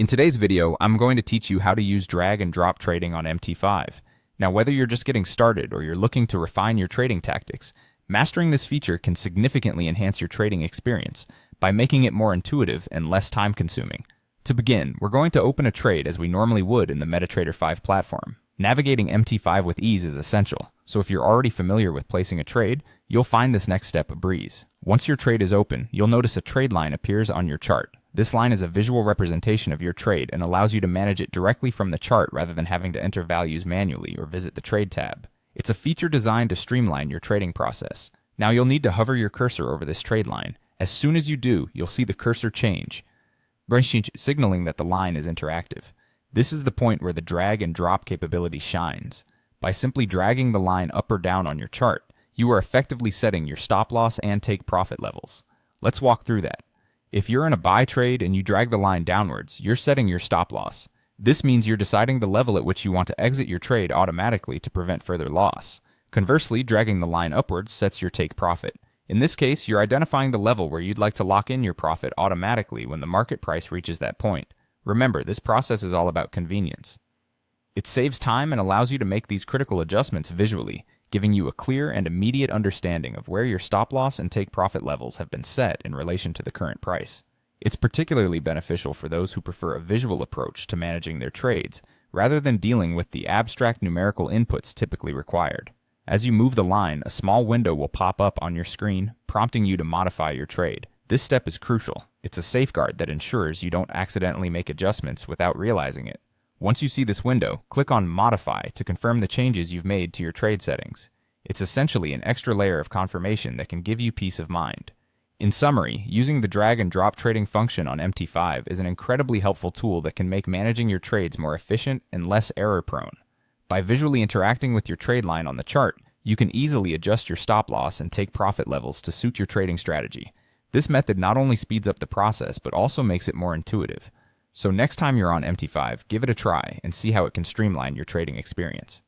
In today's video, I'm going to teach you how to use drag and drop trading on MT5. Now, whether you're just getting started or you're looking to refine your trading tactics, mastering this feature can significantly enhance your trading experience by making it more intuitive and less time-consuming. To begin, we're going to open a trade as we normally would in the MetaTrader 5 platform. Navigating MT5 with ease is essential, so if you're already familiar with placing a trade, you'll find this next step a breeze. Once your trade is open, you'll notice a trade line appears on your chart. This line is a visual representation of your trade and allows you to manage it directly from the chart rather than having to enter values manually or visit the Trade tab. It's a feature designed to streamline your trading process. Now you'll need to hover your cursor over this trade line. As soon as you do, you'll see the cursor change, signaling that the line is interactive. This is the point where the drag and drop capability shines. By simply dragging the line up or down on your chart, you are effectively setting your stop loss and take profit levels. Let's walk through that. If you're in a buy trade and you drag the line downwards, you're setting your stop loss. This means you're deciding the level at which you want to exit your trade automatically to prevent further loss. Conversely, dragging the line upwards sets your take profit. In this case, you're identifying the level where you'd like to lock in your profit automatically when the market price reaches that point. Remember, this process is all about convenience. It saves time and allows you to make these critical adjustments visually, giving you a clear and immediate understanding of where your stop loss and take profit levels have been set in relation to the current price. It's particularly beneficial for those who prefer a visual approach to managing their trades, rather than dealing with the abstract numerical inputs typically required. As you move the line, a small window will pop up on your screen, prompting you to modify your trade. This step is crucial. It's a safeguard that ensures you don't accidentally make adjustments without realizing it. Once you see this window, click on Modify to confirm the changes you've made to your trade settings. It's essentially an extra layer of confirmation that can give you peace of mind. In summary, using the drag and drop trading function on MT5 is an incredibly helpful tool that can make managing your trades more efficient and less error-prone. By visually interacting with your trade line on the chart, you can easily adjust your stop loss and take profit levels to suit your trading strategy. This method not only speeds up the process, but also makes it more intuitive. So next time you're on MT5, give it a try and see how it can streamline your trading experience.